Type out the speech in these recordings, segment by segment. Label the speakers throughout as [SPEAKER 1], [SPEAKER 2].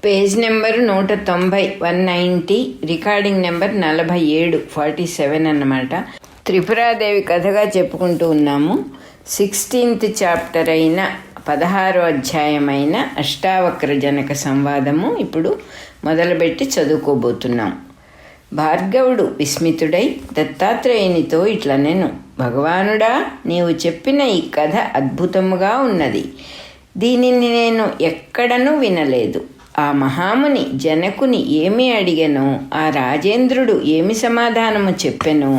[SPEAKER 1] Page number 190, 190, recording number 47, 47 అన్నమాట. త్రిపురాదేవి కథగా చెప్పుకుంటూ ఉన్నాము. 16th చాప్టర్ అయిన 16వ అధ్యాయమైన అష్టావక్ర జనక సంవాదము ఇప్పుడు మొదలుపెట్టి చదువుకోబోతున్నాం. భార్గవుడు విస్మితుడై దత్తాత్రేయునితో ఇట్లనెను, భగవానుడా, నీవు చెప్పిన ఈ కథ అద్భుతముగా ఉన్నది. దీనిని నేను ఎక్కడనూ వినలేదు. ఆ మహాముని జనకుని ఏమి అడిగెనో, ఆ రాజేంద్రుడు ఏమి సమాధానము చెప్పెనో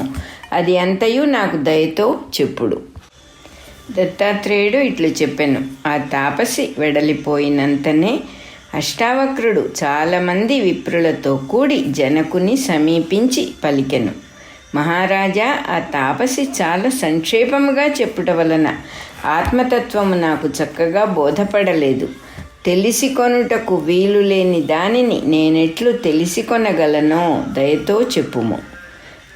[SPEAKER 1] అది అంతయు నాకు దయతో చెప్పుడు. దత్తాత్రేయుడు ఇట్లు చెప్పెను. ఆ తాపసి వెడలిపోయినంతనే అష్టావక్రుడు చాలామంది విప్రులతో కూడి జనకుని సమీపించి పలికెను, మహారాజా, ఆ తాపసి చాలా సంక్షేపముగా చెప్పుట వలన ఆత్మతత్వము నాకు చక్కగా బోధపడలేదు. తెలిసికొనుటకు వీలు లేని దానిని నేనెట్లు తెలిసికొనగలనో దయతో చెప్పుము.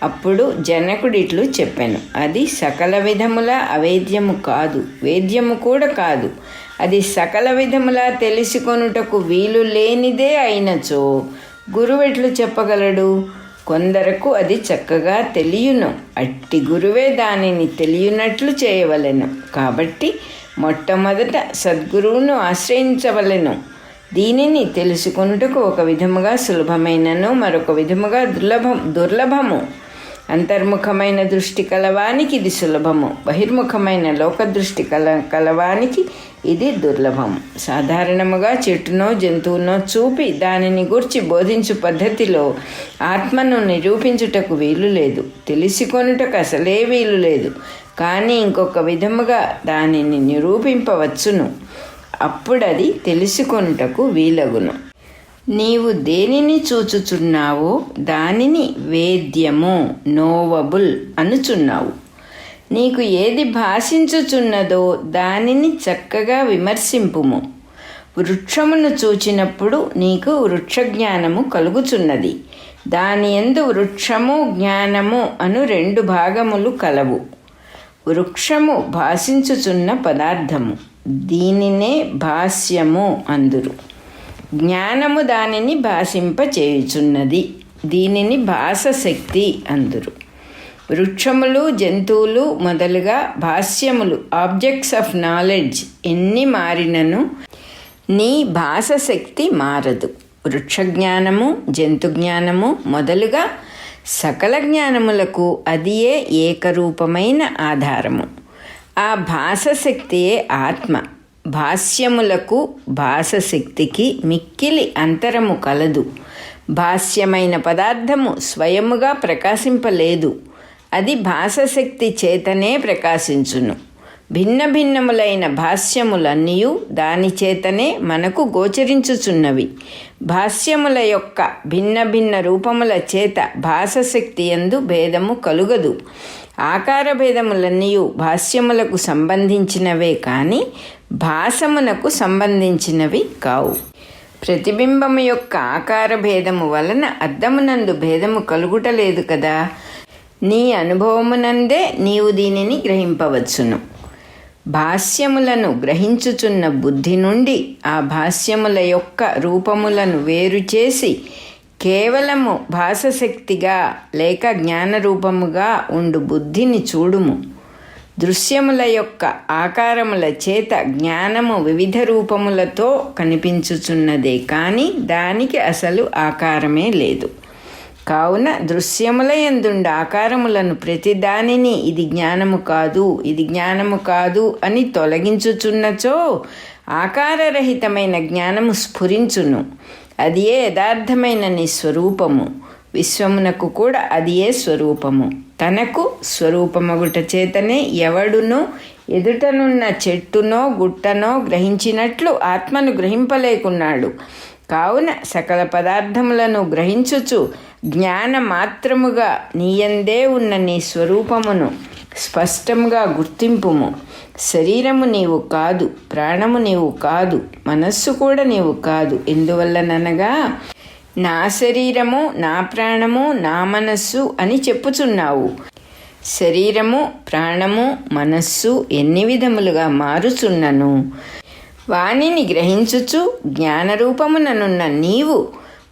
[SPEAKER 1] అప్పుడు జనకుడిట్లు చెప్పెను, అది సకల విధముల అవేద్యము కాదు, వేద్యము కూడా కాదు. అది సకల విధములా తెలిసికొనుటకు వీలు లేనిదే అయినచో గురువెట్లు చెప్పగలడు? కొందరకు అది చక్కగా తెలియను. అట్టి గురువే దానిని తెలియనట్లు చేయవలెను. కాబట్టి మొట్టమొదట సద్గురువును ఆశ్రయించవలెను. దీనిని తెలుసుకొనుటకు ఒక విధముగా సులభమైనను మరొక విధముగా దుర్లభము. అంతర్ముఖమైన దృష్టి కలవానికి ఇది సులభము, బహిర్ముఖమైన లోకదృష్టి కలవానికి ఇది దుర్లభము. సాధారణముగా చెట్టునో జంతువునో చూపి దానిని గూర్చి బోధించు పద్ధతిలో ఆత్మను నిరూపించుటకు వీలు లేదు, తెలిసికొనుటకు అసలే వీలు లేదు. కానీ ఇంకొక విధముగా దానిని నిరూపింపవచ్చును. అప్పుడది తెలుసుకొనుటకు వీలగును. నీవు దేనిని చూచుచున్నావో దానిని వేద్యము, నోవబుల్ అనుచున్నావు. నీకు ఏది భాషించుచున్నదో దానిని చక్కగా విమర్శింపుము. వృక్షమును చూచినప్పుడు నీకు వృక్షజ్ఞానము కలుగుచున్నది. దాని యందు వృక్షము జ్ఞానము అను 2 భాగములు కలవు. వృక్షము భాషించుచున్న పదార్థము, దీనినే భాష్యము అందురు. జ్ఞానము దానిని భాషింపచేయుచున్నది, దీనిని భాషశక్తి అందురు. వృక్షములు, జంతువులు మొదలుగా భాష్యములు, ఆబ్జెక్ట్స్ ఆఫ్ నాలెడ్జ్ ఎన్ని మారినను నీ భాషశక్తి మారదు. వృక్షజ్ఞానము, జంతుజ్ఞానము మొదలుగా సకల జ్ఞానములకు అదియే ఏకరూపమైన ఆధారము. ఆ భాషశక్తియే ఆత్మ. భాష్యములకు భాషశక్తికి మిక్కిలి అంతరము కలదు. భాష్యమైన పదార్థము స్వయముగా ప్రకాశింపలేదు, అది భాషశక్తి చేతనే ప్రకాశించును. భిన్న భిన్నములైన భాష్యములన్నీయు దాని చేతనే మనకు గోచరించుచున్నవి. భాష్యముల యొక్క భిన్న భిన్న రూపముల చేత భాషశక్తి యందు భేదము కలుగదు. ఆకార భేదములన్నీయు భాష్యములకు సంబంధించినవే కానీ భాసమునకు సంబంధించినవి కావు. ప్రతిబింబము యొక్క ఆకార భేదము వలన అద్దమునందు భేదము కలుగుటలేదు కదా. నీ అనుభవమునందే నీవు దీనిని గ్రహింపవచ్చును. భాష్యములను గ్రహించుచున్న బుద్ధి నుండి ఆ భాష్యముల యొక్క రూపములను వేరు చేసి కేవలము భాషశక్తిగా లేక జ్ఞానరూపముగా ఉండు బుద్ధిని చూడుము. దృశ్యముల యొక్క ఆకారముల చేత జ్ఞానము వివిధ రూపములతో కనిపించుచున్నదే కానీ దానికి అసలు ఆకారమే లేదు. కావున దృశ్యముల యందుండు ఆకారములను ప్రతిదానిని ఇది జ్ఞానము కాదు, ఇది జ్ఞానము కాదు అని తొలగించుచున్నచో ఆకారరహితమైన జ్ఞానము స్ఫురించును. అది ఏ యథార్థమైన నీ స్వరూపము. విశ్వమునకు కూడా అది ఏ స్వరూపము. తనకు స్వరూపమగుట చేతనే ఎవడునో ఎదుటనున్న చెట్టునో గుట్టనో గ్రహించినట్లు ఆత్మను గ్రహింపలేకున్నాడు. కావున సకల పదార్థములను గ్రహించుచు జ్ఞాన మాత్రముగా నీయందే ఉన్న నీ స్వరూపమును స్పష్టంగా గుర్తింపుము. శరీరము నీవు కాదు, ప్రాణము నీవు కాదు, మనస్సు కూడా నీవు కాదు. ఎందువల్లననగా నా శరీరము, నా ప్రాణము, నా మనస్సు అని చెప్పుచున్నావు. శరీరము, ప్రాణము, మనస్సు ఎన్ని విధములుగా మారుచున్నను వానిని గ్రహించుచు జ్ఞానరూపముననున్న నీవు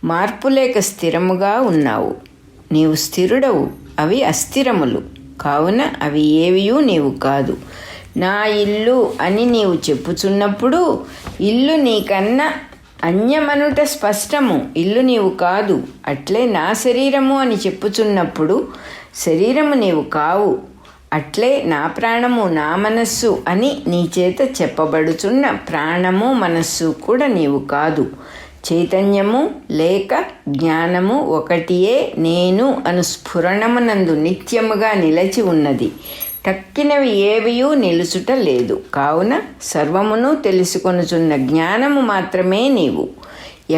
[SPEAKER 1] మార్పులేక స్థిరముగా ఉన్నావు. నీవు స్థిరుడవు, అవి అస్థిరములు. కావున అవి ఏవియూ నీవు కాదు. నా ఇల్లు అని నీవు చెప్పుచున్నప్పుడు ఇల్లు నీకన్నా అన్యమనుట స్పష్టము. ఇల్లు నీవు కాదు. అట్లే నా శరీరము అని చెప్పుచున్నప్పుడు శరీరము నీవు కావు. అట్లే నా ప్రాణము నా మనస్సు అని నీ చేత చెప్పబడుచున్న ప్రాణము మనస్సు కూడా నీవు కాదు. చైతన్యము లేక జ్ఞానము ఒకటియే నేను అను స్ఫురణమునందు నిత్యముగా నిలచి ఉన్నది. తక్కినవి ఏవియూ నిలుచుట లేదు. కావున సర్వమును తెలుసుకొనుచున్న జ్ఞానము మాత్రమే నీవు.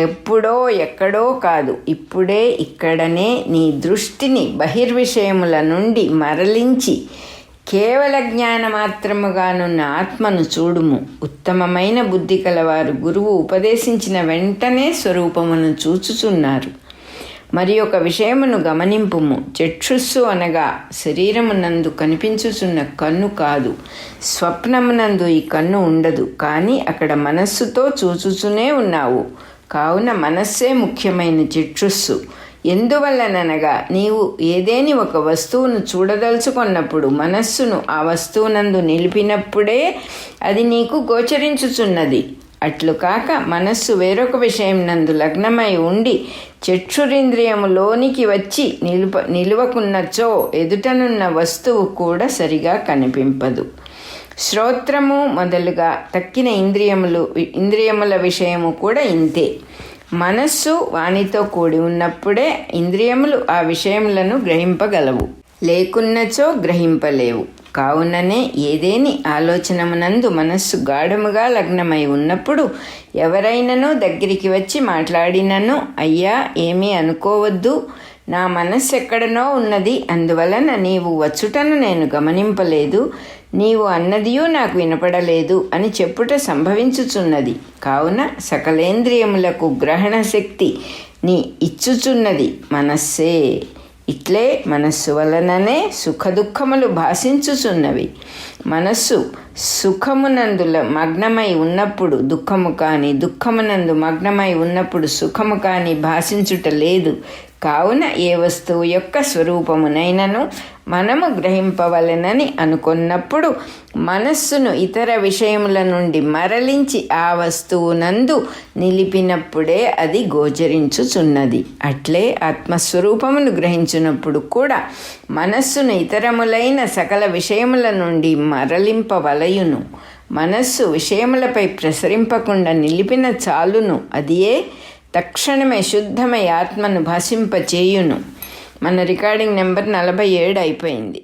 [SPEAKER 1] ఎప్పుడో ఎక్కడో కాదు, ఇప్పుడే ఇక్కడనే నీ దృష్టిని బహిర్విషయముల నుండి మరలించి కేవల జ్ఞానమాత్రముగానున్న ఆత్మను చూడుము. ఉత్తమమైన బుద్ధి కలవారు గురువు ఉపదేశించిన వెంటనే స్వరూపమును చూచుచున్నారు. మరి ఒక విషయమును గమనింపుము. చక్షుస్సు అనగా శరీరమునందు కనిపించుచున్న కన్ను కాదు. స్వప్నమునందు ఈ కన్ను ఉండదు, కానీ అక్కడ మనస్సుతో చూచుచునే ఉన్నావు. కావున మనస్సే ముఖ్యమైన చక్షుస్సు. ఎందువల్లననగా నీవు ఏదేని ఒక వస్తువును చూడదలుచుకున్నప్పుడు మనస్సును ఆ వస్తువునందు నిలిపినప్పుడే అది నీకు గోచరించుచున్నది. అట్లు కాక మనస్సు వేరొక విషయం నందు లగ్నమై ఉండి చక్షురింద్రియములోనికి వచ్చి నిలువకున్నచో ఎదుటనున్న వస్తువు కూడా సరిగా కనిపింపదు. శ్రోత్రము మొదలుగా తక్కిన ఇంద్రియముల విషయము కూడా ఇంతే. మనస్సు వానితో కూడి ఉన్నప్పుడే ఇంద్రియములు ఆ విషయములను గ్రహింపగలవు, లేకున్నచో గ్రహింపలేవు. కావుననే ఏదేని ఆలోచనమునందు మనస్సు గాఢముగా లగ్నమై ఉన్నప్పుడు ఎవరైనను దగ్గరికి వచ్చి మాట్లాడినను, అయ్యా ఏమీ అనుకోవద్దు, నా మనస్సు ఎక్కడనో ఉన్నది, అందువలన నీవు వచ్చుటను నేను గమనింపలేదు, నీవు అన్నదియూ నాకు వినపడలేదు అని చెప్పుట సంభవించుచున్నది. కావున సకలేంద్రియములకు గ్రహణ శక్తి నీ ఇచ్చుచున్నది మనస్సే. ఇట్లే మనస్సు వలననే సుఖదుఖములు భాషించుచున్నవి. మనస్సు సుఖమునందు మగ్నమై ఉన్నప్పుడు దుఃఖము కానీ, దుఃఖమునందు మగ్నమై ఉన్నప్పుడు సుఖము కానీ భాషించుట లేదు. కావున ఏ వస్తువు యొక్క స్వరూపమునైనను మనము గ్రహింపవలెనని అనుకున్నప్పుడు మనస్సును ఇతర విషయముల నుండి మరలించి ఆ వస్తువునందు నిలిపినప్పుడే అది గోచరించుచున్నది. అట్లే ఆత్మస్వరూపమును గ్రహించినప్పుడు కూడా మనస్సును ఇతరములైన సకల విషయముల నుండి మరలింపవలయును. మనస్సు విషయములపై ప్రసరింపకుండా నిలిపిన చాలును. అదియే తక్షణమే శుద్ధమై ఆత్మను భాషింపచేయును. మన రికార్డింగ్ నెంబర్ 47 అయిపోయింది.